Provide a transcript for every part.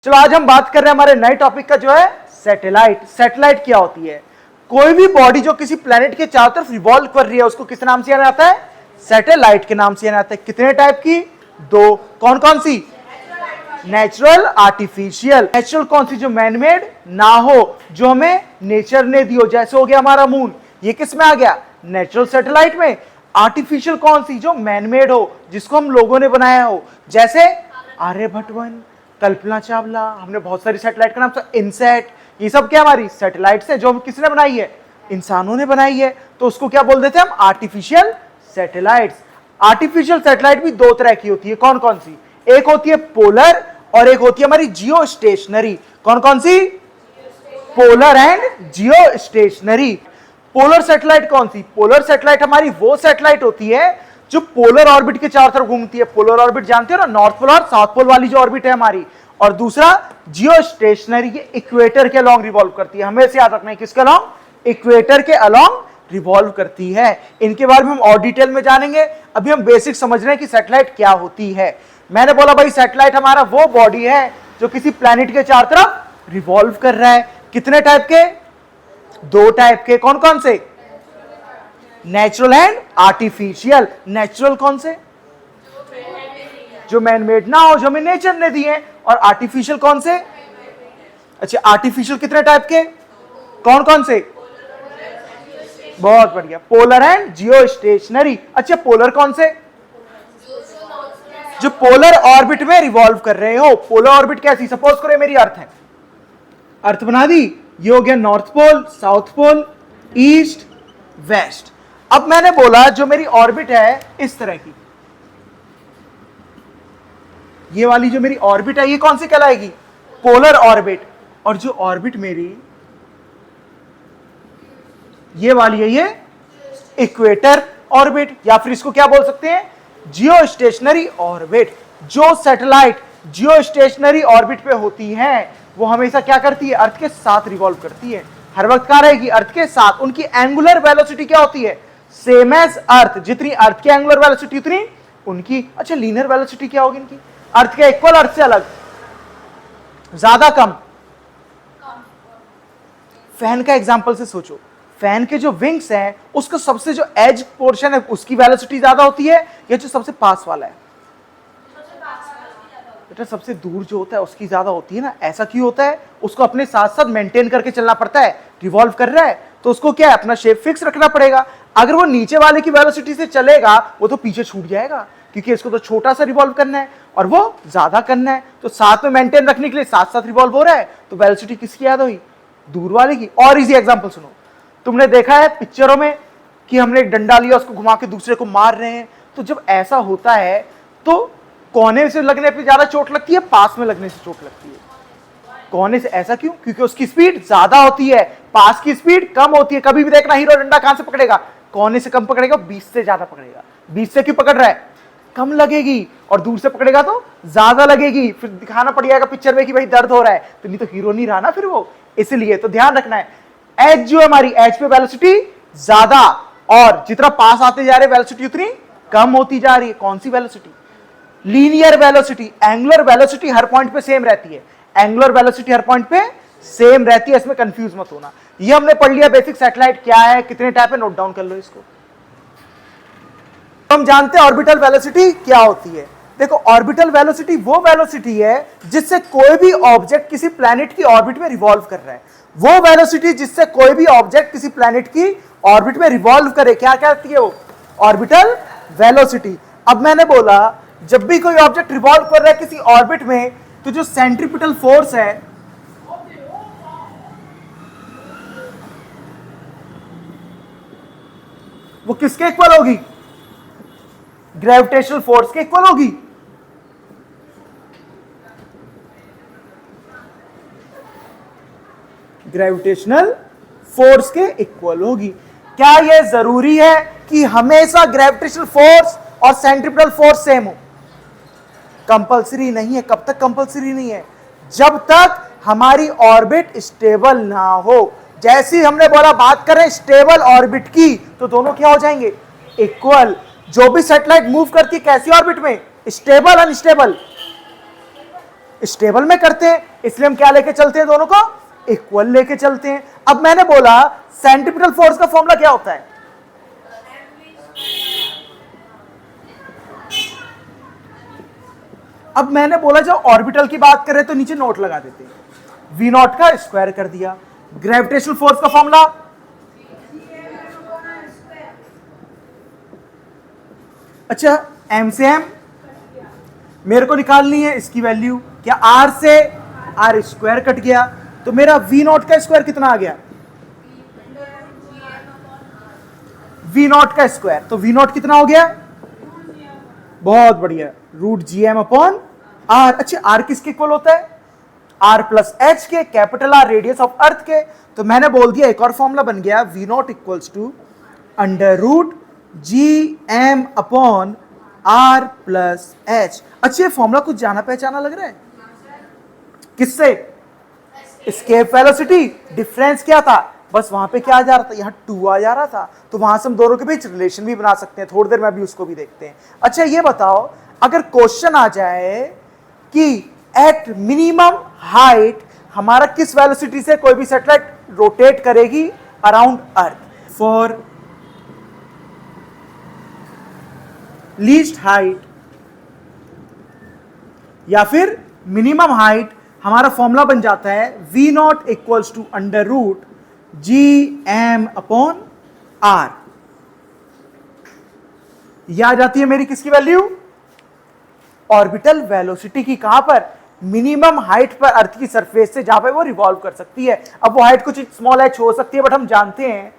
चलो आज हम बात कर रहे हैं हमारे नए टॉपिक का जो है सैटेलाइट। सैटेलाइट क्या होती है? कोई भी बॉडी जो किसी प्लेनेट के चारों तरफ रिवॉल्व कर रही है उसको किस नाम से जाना जाता है? सैटेलाइट के नाम से जाना जाता है। कितने टाइप की? दो। कौन कौन सी? Natural, artificial. नेचुरल कौन सी? जो मैनमेड ना हो, जो हमें नेचर ने दी हो, जैसे हो गया हमारा मून, ये किस में आ गया? नेचुरल सैटेलाइट में। आर्टिफिशियल कौन सी? जो मैनमेड हो, जिसको हम लोगों ने बनाया हो, जैसे आर्यभट्ट वन, कल्पना चावला। हमने बहुत सारी सैटेलाइट का नाम था, इनसैट। ये सब क्या हमारी सैटेलाइट्स है जो किसने बनाई है? इंसानों ने बनाई है। तो उसको क्या बोल देते हैं हम? Artificial satellites. आर्टिफिशियल सैटेलाइट भी दो तरह की होती है। कौन कौन सी? एक होती है पोलर और एक होती है हमारी जियो स्टेशनरी। कौन कौन सी? Polar and geostationary. Polar satellite कौन सी? पोलर सैटेलाइट हमारी वो सैटेलाइट होती है जो पोलर ऑर्बिट के चारों तरफ घूमती है। पोलर ऑर्बिट जानते हो ना, नॉर्थ पोल और साउथ पोल वाली जो ऑर्बिट है हमारी। और दूसरा जियो स्टेशनरी, ये इक्वेटर के अलोंग रिवॉल्व करती है। हमें याद रखना है किसके अलोंग? इक्वेटर के अलोंग रिवॉल्व करती है। इनके बारे में हम और डिटेल में जानेंगे। अभी हम बेसिक समझ रहे हैं कि सैटेलाइट क्या होती है। मैंने बोला भाई सैटेलाइट हमारा वो बॉडी है जो किसी प्लैनेट के चारों तरफ रिवॉल्व कर रहा है। कितने टाइप के? दो टाइप के। कौन कौन से? Natural and artificial. नेचुरल कौन से? जो मैनमेड ना हो, जो हमें नेचर ने दिए। और आर्टिफिशियल कौन से? अच्छा, आर्टिफिशियल कितने टाइप के? कौन कौन से? बहुत बढ़िया, पोलर एंड जियो स्टेशनरी। अच्छा, पोलर कौन से? जो पोलर ऑर्बिट में रिवॉल्व कर रहे हो। पोलर ऑर्बिट कैसी? सपोज करो मेरी अर्थ है, अर्थ बना दी। ये हो गया north pole, south pole, east, west. अब मैंने बोला जो मेरी ऑर्बिट है इस तरह की, ये वाली जो मेरी ऑर्बिट है ये कौन सी कहलाएगी? Polar orbit. और जो ऑर्बिट मेरी ये वाली है, ये इक्वेटर ऑर्बिट, या फिर इसको क्या बोल सकते हैं? जियो स्टेशनरी ऑर्बिट। जो सैटेलाइट जियो स्टेशनरी ऑर्बिट पे होती है वो हमेशा क्या करती है? अर्थ के साथ रिवॉल्व करती है। हर वक्त कहां रहेगी? अर्थ के साथ। उनकी एंगुलर वेलोसिटी क्या होती है? Same as earth. जितनी अर्थ की एंगुलर वेलोसिटी उतनी उनकी। अच्छा, लीनियर वेलोसिटी क्या होगी इनकी? अर्थ के इक्वल, अर्थ से अलग, ज्यादा, कम? फैन का एग्जांपल से सोचो। फैन के जो विंग्स हैं उसका सबसे जो एज पोर्शन है उसकी वेलोसिटी ज्यादा होती है या जो सबसे पास वाला है? बेटा सबसे दूर जो होता है उसकी ज्यादा होती है ना। ऐसा क्यों होता है? उसको अपने साथ साथ मेंटेन करके चलना पड़ता है। रिवॉल्व कर रहा है तो उसको क्या है? अपना शेप फिक्स रखना पड़ेगा। अगर वो नीचे वाले की वेलोसिटी से चलेगा वो तो पीछे छूट जाएगा, क्योंकि इसको तो छोटा सा रिवॉल्व करना है और वो ज्यादा करना है। तो साथ में मेंटेन रखने के लिए साथ साथ रिवॉल्व हो रहा है, तो वेलोसिटी किसकी याद हुई? दूर वाले की। और इजी एग्जांपल सुनो, तुमने देखा है पिक्चरों में कि हमने एक डंडा लिया, उसको घुमा के दूसरे को मार रहे हैं। तो जब ऐसा होता है तो कोने से लगने पे ज्यादा चोट लगती है, पास में लगने से चोट लगती है? कोने से। ऐसा क्यों? क्योंकि उसकी स्पीड ज्यादा होती है, पास की स्पीड कम होती है। कभी भी देखना हीरो डंडा कहां से पकड़ेगा? कोने से कम पकड़ेगा, 20 से ज्यादा पकड़ेगा। 20 से क्यों पकड़ रहा है? कम लगेगी। और दूर से पकड़ेगा तो ज्यादा लगेगी। फिर दिखाना पड़ जाएगा पिक्चर में कि भाई दर्द हो रहा है, तो नहीं तो हीरो नहीं रहा ना फिर वो। इसलिए तो ध्यान रखना है, एज जो है हमारी, एज पे वेलोसिटी ज्यादा, और जितना पास आते जा रहे वेलोसिटी उतनी कम होती जा रही है। कौन सी velocity? Linear velocity. Angular velocity हर पॉइंट पे सेम रहती है। एंगुलर वेलोसिटी हर पॉइंट पे सेम रहती है, इसमें कंफ्यूज मत होना। ये हमने पढ़ लिया बेसिक सैटेलाइट क्या है, कितने टाइप है, नोट डाउन कर लो इसको। हम जानते हैं ऑर्बिटल वेलोसिटी क्या होती है। देखो, ऑर्बिटल वेलोसिटी वो वेलोसिटी है जिससे कोई भी ऑब्जेक्ट किसी प्लैनेट की ऑर्बिट में रिवॉल्व कर रहा है। वो वेलोसिटी जिससे कोई भी ऑब्जेक्ट किसी प्लैनेट की ऑर्बिट में रिवॉल्व करे, क्या कहती है वो? Orbital velocity. अब मैंने बोला जब भी कोई ऑब्जेक्ट रिवॉल्व कर रहा है किसी ऑर्बिट में, तो जो सेंट्रीपिटल फोर्स है वो किसके इक्वल होगी? ग्रेविटेशनल फोर्स के इक्वल होगी। ग्रेविटेशनल फोर्स के इक्वल होगी। क्या यह जरूरी है कि हमेशा ग्रेविटेशनल फोर्स और सेंट्रीपिटल फोर्स सेम हो? कंपलसरी नहीं है। कब तक कंपलसरी नहीं है? जब तक हमारी ऑर्बिट स्टेबल ना हो। जैसे ही हमने बोला बात करें स्टेबल ऑर्बिट की, तो दोनों क्या हो जाएंगे? इक्वल। जो भी सैटेलाइट मूव करती है कैसी ऑर्बिट में? Stable, unstable? स्टेबल में करते हैं, इसलिए हम क्या लेके चलते हैं, दोनों को इक्वल लेके चलते हैं। अब मैंने बोला सेंट्रीपिटल फोर्स का फॉर्मूला क्या होता है, अब मैंने बोला जब ऑर्बिटल की बात करें तो नीचे नोट लगा देते हैं, वी नॉट का स्क्वायर कर दिया। ग्रेविटेशनल फोर्स का फॉर्मूला, अच्छा एम से एम मेरे को निकालनी है, इसकी वैल्यू क्या, आर से आर स्क्वायर कट गया, तो मेरा वी नॉट का स्क्वायर कितना आ गया, वी नॉट का स्क्वायर, तो वी नॉट कितना हो गया, बहुत बढ़िया, root G M upon R. अच्छा आर किसके इक्वल होता है, आर प्लस एच के, capital R radius of earth के, तो मैंने बोल दिया एक और फॉर्मूला बन गया, V naught equals to under root G M upon R plus H. अच्छा ये फॉर्मूला कुछ जाना पहचाना लग रहा है, किससे, एस्केप वेलोसिटी, डिफरेंस क्या था, बस वहां पे क्या आ जा रहा था, यहाँ 2 आ जा रहा था, तो वहां से हम दोनों के बीच रिलेशन भी बना सकते हैं, थोड़ी देर में अभी उसको भी देखते हैं। अच्छा ये बताओ अगर क्वेश्चन आ जाए कि एट मिनिमम हाइट हमारा किस वेलोसिटी से कोई भी सैटेलाइट रोटेट करेगी around earth, for least height या फिर मिनिमम हाइट, हमारा फॉर्मूला बन जाता है V naught equals to under root G M upon R. यह आ जाती है मेरी किसकी वैल्यू, ऑर्बिटल वेलोसिटी की, कहां पर, मिनिमम हाइट पर अर्थ की सरफेस से, जहां पे वो रिवॉल्व कर सकती है। अब वो हाइट कुछ स्मॉल एच हो सकती है, बट हम जानते हैं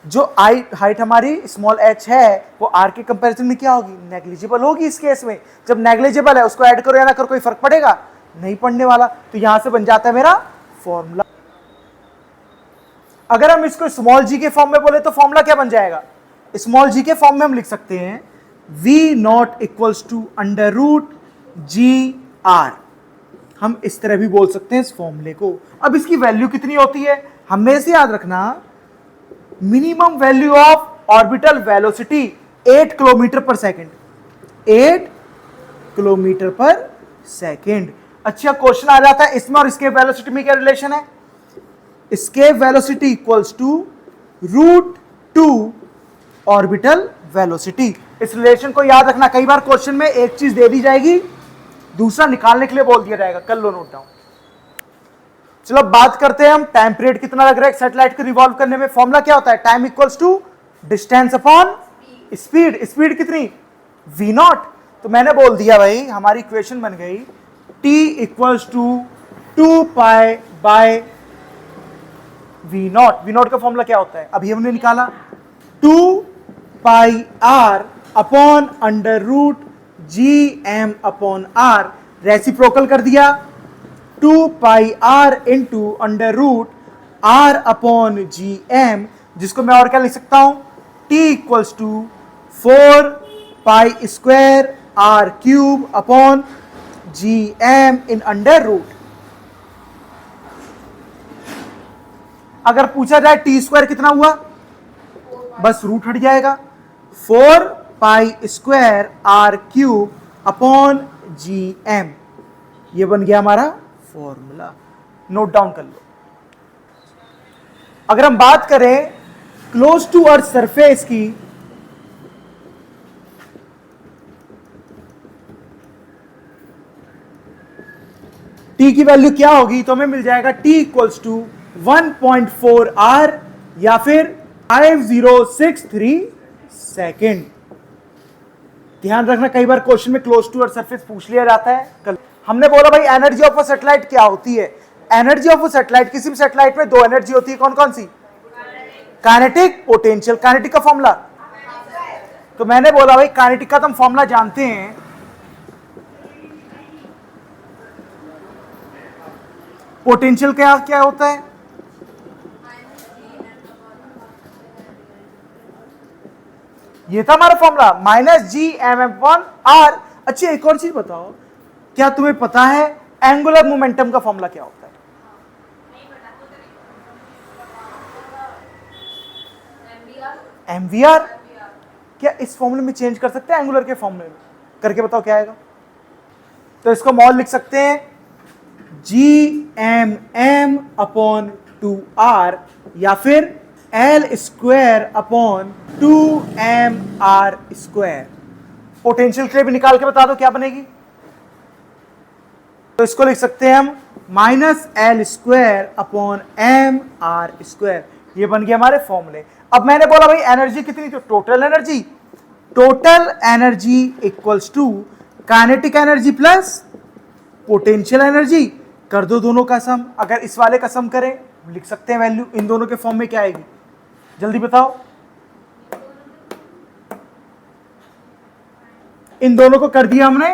जो हाइट हमारी स्मॉल एच है वो आर के कंपैरिजन में क्या होगी, नेग्लिजिबल होगी। इस केस में जब नेग्लिजिबल है उसको ऐड करो या ना करो कोई फर्क पड़ेगा, नहीं पड़ने वाला, तो यहां से बन जाता है मेरा फॉर्मूला। अगर हम इसको स्मॉल जी के फॉर्म में बोले तो फॉर्मूला क्या बन जाएगा, स्मॉल जी के फॉर्म में हम लिख सकते हैं V naught equals to under root G R, हम इस तरह भी बोल सकते हैं इस फॉर्मूले को। अब इसकी वैल्यू कितनी होती है, हमें से याद रखना, minimum value of orbital velocity 8 kilometre पर सेकेंड, 8 किलोमीटर पर सेकेंड। अच्छा क्वेश्चन आ जाता है इसमें और एस्केप वेलोसिटी में क्या रिलेशन है, escape velocity equals to root 2 orbital velocity. इस रिलेशन को याद रखना, कई बार क्वेश्चन में एक चीज दे दी जाएगी दूसरा निकालने के लिए बोल दिया जाएगा, कर लो नोट डाउन। चलो बात करते हैं हम टाइम पीरियड कितना लग रहा है सैटेलाइट को रिवॉल्व करने में। फॉर्मूला क्या होता है, time equals to distance upon speed, speed कितनी, वी नॉट, तो मैंने बोल दिया भाई हमारी इक्वेशन बन गई t equals to 2 pi by V not. V not का फॉर्मूला क्या होता है, अभी हमने निकाला 2 pi R upon under root G M upon R, reciprocal कर दिया 2 pi R into under root R upon G M, जिसको मैं और क्या लिख सकता हूं, t equals to 4 pi square R cube upon G M in under root. अगर पूछा जाए टी स्क्वायर कितना हुआ, बस रूट हट जाएगा, 4 pi square R cube upon G M, ये बन गया हमारा फॉर्मूला, नोट डाउन कर लो। अगर हम बात करें क्लोज टू अर्थ सरफेस की, टी की वैल्यू क्या होगी, तो हमें मिल जाएगा टी इक्वल्स टू 1.4 आर या फिर 5063 सेकेंड। ध्यान रखना कई बार क्वेश्चन में क्लोज टू अर्थ सरफेस पूछ लिया जाता है। कल हमने बोला भाई एनर्जी ऑफ अ सैटेलाइट क्या होती है, एनर्जी ऑफ अ सैटेलाइट, किसी भी सैटेलाइट में 2 एनर्जी होती है, कौन कौन सी, काइनेटिक, पोटेंशियल। काइनेटिक का फॉर्मूला, तो मैंने बोला भाई काइनेटिक का तो हम फॉर्मूला जानते हैं, पोटेंशियल क्या क्या होता है, ये था हमारा formula minus G M upon R. अच्छा एक और चीज बताओ, क्या तुम्हें पता है एंगुलर मोमेंटम का फॉर्मूला क्या होता है, एमवीआर। क्या इस फॉर्मूले में चेंज कर सकते हैं एंगुलर के फॉर्मूले में, करके बताओ क्या आएगा। तो इसको मॉल लिख सकते हैं जी एम एम अपॉन 2r या फिर L square upon 2mr square. Potential के लिए भी निकाल के बता दो क्या बनेगी। तो इसको लिख सकते हैं हम minus L square upon M R square. ये बन गया हमारे फॉर्मूले। अब मैंने बोला भाई एनर्जी कितनी, तो total energy equals to kinetic energy plus potential energy. कर दो दोनों का सम। अगर इस वाले का सम करें लिख सकते हैं वैल्यू इन दोनों के फॉर्म में क्या आएगी, जल्दी बताओ। इन दोनों को कर दिया हमने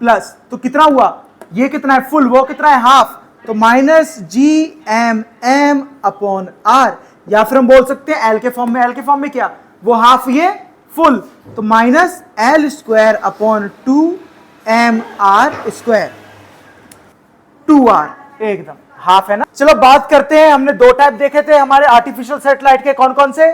प्लस, तो कितना हुआ, ये कितना है फुल, वो कितना है हाफ, तो minus G M M upon R, या फिर हम बोल सकते हैं एल के फॉर्म में। एल के फॉर्म में क्या, वो हाफ ये फुल, तो minus L square upon 2mr square. 2r एकदम हाफ है ना। चलो बात करते हैं, हमने दो टाइप देखे थे हमारे आर्टिफिशियल सैटेलाइट के, कौन कौन से,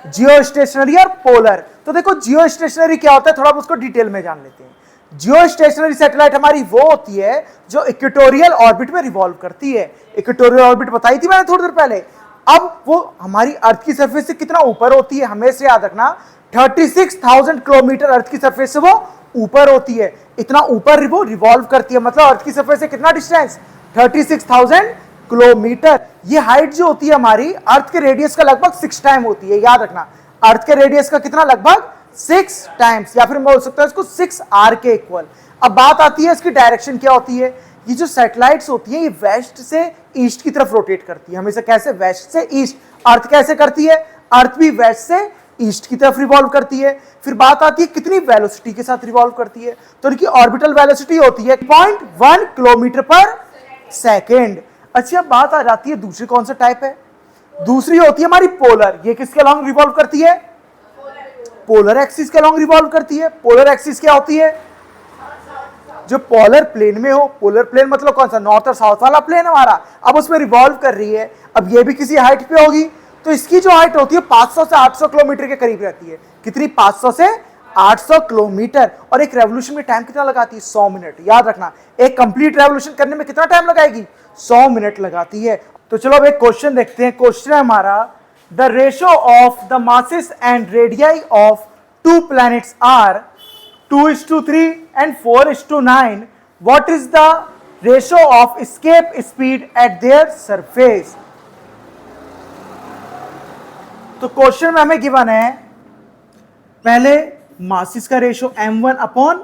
जियो स्टेशनरी और पोलर। तो देखो जियो स्टेशनरी क्या होता है, थोड़ा उसको डिटेल में जान लेते हैं। जियो स्टेशनरी सैटेलाइट हमारी वो होती है जो इक्वेटोरियल ऑर्बिट में रिवॉल्व करती है। इक्वेटोरियल ऑर्बिट बताई थी मैंने थोड़ी देर पहले। अब वो हमारी अर्थ की सरफेस से कितना ऊपर होती है, हमेशा याद रखना 36,000 किलोमीटर अर्थ की सरफेस से वो ऊपर होती है। इतना ऊपर वो रिवॉल्व करती है, मतलब अर्थ की सरफेस से कितना डिस्टेंस, 36,000 किलोमीटर। ये हाइट जो होती है हमारी अर्थ के रेडियस का लगभग 6 टाइम होती है, याद रखना। अर्थ के रेडियस का कितना, लगभग 6 टाइम्स, या फिर बोल सकते हैं इसको 6r के इक्वल। अब बात आती है इसकी डायरेक्शन क्या होती है। ये जो सैटेलाइट्स होती है ये वेस्ट से ईस्ट की तरफ रोटेट करती है हमेशा। कैसे, वेस्ट से ईस्ट। अर्थ कैसे करती है, अर्थ भी वेस्ट से ईस्ट की तरफ रिवॉल्व करती है। फिर बात आती है कितनी वेलोसिटी के साथ रिवॉल्व करती है, तो इनकी ऑर्बिटल वेलोसिटी होती है 0.1 किलोमीटर पर सेकेंड। अच्छा बात आ जाती है दूसरी कौन सा टाइप है, दूसरी होती है हमारी पोलर। ये किसके अलॉन्ग रिवॉल्व करती है, पोलर एक्सिस के अलॉन्ग रिवॉल्व करती है। पोलर एक्सिस क्या होती है, जो पोलर प्लेन में हो। पोलर प्लेन मतलब कौन सा, नॉर्थ और साउथ वाला प्लेन हमारा, अब उसमें रिवॉल्व कर रही है। अब ये भी किसी हाइट पे होगी, तो इसकी जो हाइट होती है 500 से 800 किलोमीटर के करीब रहती है। कितनी, 500 से 800 किलोमीटर। और एक रेवोल्यूशन में टाइम कितना लगाती है, 100 मिनट। याद रखना एक कंप्लीट रेवोल्यूशन करने में कितना टाइम लगाएगी, 100 मिनट लगाती है। तो चलो अब एक क्वेश्चन देखते हैं। क्वेश्चन है हमारा, the ratio of the masses and radii of 2 planets are 2:3 and 4:9. What is the ratio of escape speed at their surface? तो क्वेश्चन में हमें गिवन है पहले मासिस का रेशियो m1 अपॉन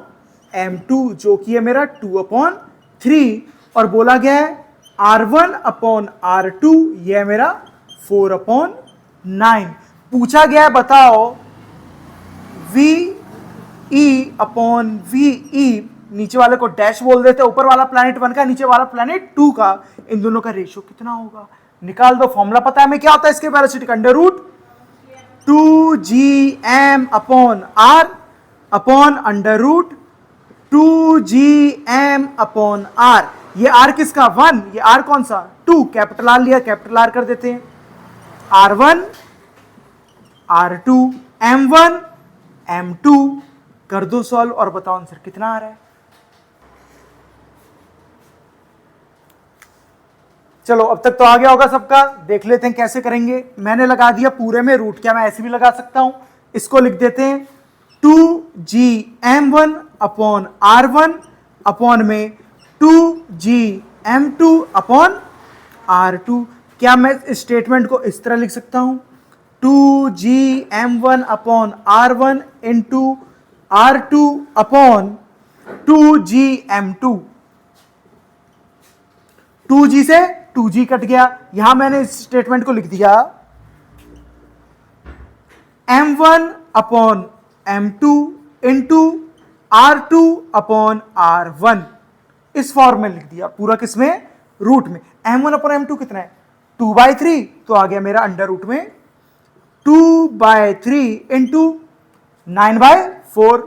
m2 जो कि है मेरा 2/3, और बोला गया है r1 अपॉन r2 ये है मेरा 4/9। पूछा गया है बताओ VE अपॉन VE, नीचे वाले को डैश बोल देते, ऊपर वाला प्लैनेट 1 का, नीचे वाला प्लैनेट 2 का, इन दोनों का रेशियो कितना होगा, निकाल दो। फॉर्मूला पता है हमें क्या होता है इसके वेलोसिटी का, under root 2gm upon r upon under root 2gm upon r। ये r किसका, 1, ये r कौन सा, 2, कैपिटल R लिया, कैपिटल R कर देते हैं, r1 r2 m1 m2, कर दो सॉल्व और बताओ आंसर कितना आ रहा है। चलो अब तक तो आ गया होगा सबका, देख लेते हैं कैसे करेंगे। मैंने लगा दिया पूरे में रूट, क्या मैं ऐसे भी लगा सकता हूं, इसको लिख देते हैं 2gm1 अपॉन r1 अपॉन में 2gm2 अपॉन r2। क्या मैं इस स्टेटमेंट को इस तरह लिख सकता हूं, 2gm1 upon r1 into r2 upon 2gm2। 2g से 2g कट गया, यहां मैंने इस स्टेटमेंट को लिख दिया m1 upon m2 into r2 upon r1, इस फॉर्म में लिख दिया पूरा, किसमें, रूट में। m1 अपॉन m2 कितना है, 2/3, तो आ गया मेरा अंडर रूट में 2/3 इंटू 9/4,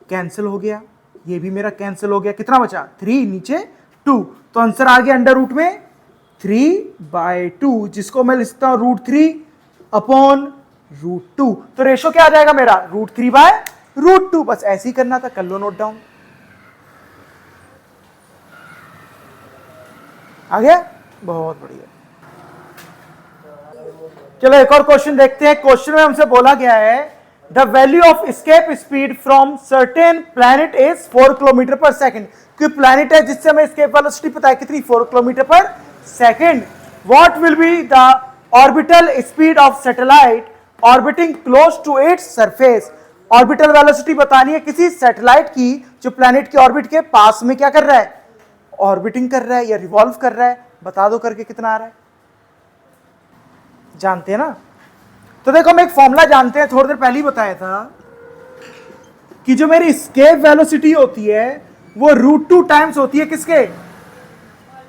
कैंसिल हो गया, ये भी मेरा कैंसिल हो गया, कितना बचा, 3, नीचे 2, तो आंसर आ गया अंडर रूट में 3/2, जिसको मैं लिखता हूं √3 अपॉन √2। तो रेशो क्या आ जाएगा मेरा, √3/√2। बस ऐसे ही करना था, कर लो नोट डाउन। आ गया? बहुत बढ़िया। चलो एक और क्वेश्चन देखते हैं। क्वेश्चन में हमसे बोला गया है the value of escape speed from certain planet is 4 kilometre पर सेकंड। कोई प्लैनेट है जिससे हमें एस्केप वेलोसिटी पता है कितनी, 4 किलोमीटर पर second. What will be the orbital speed of satellite orbiting close to its surface. Orbital velocity बतानी है किसी सैटेलाइट की जो प्लैनेट के ऑर्बिट के पास में क्या कर रहा है, ऑर्बिटिंग कर रहा है या रिवॉल्व कर रहा है। बता दो करके कितना आ रहा है, जानते हैं ना? तो देखो हम एक फॉर्मूला जानते हैं, थोड़ी देर पहले ही बताया था कि जो मेरी एस्केप वेलोसिटी होती है वो √2 टाइम्स होती है किसके,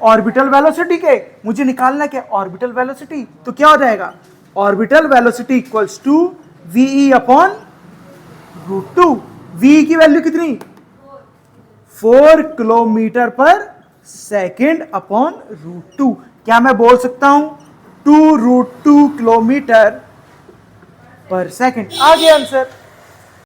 ऑर्बिटल वेलोसिटी के। मुझे निकालना क्या, ऑर्बिटल वेलोसिटी। तो क्या हो जाएगा, orbital velocity equals to V e upon √2। V की वैल्यू कितनी, 4 किलोमीटर पर सेकेंड अपॉन √2। क्या मैं बोल सकता हूं 2 √2 किलोमीटर पर सेकेंड। आ गया आंसर।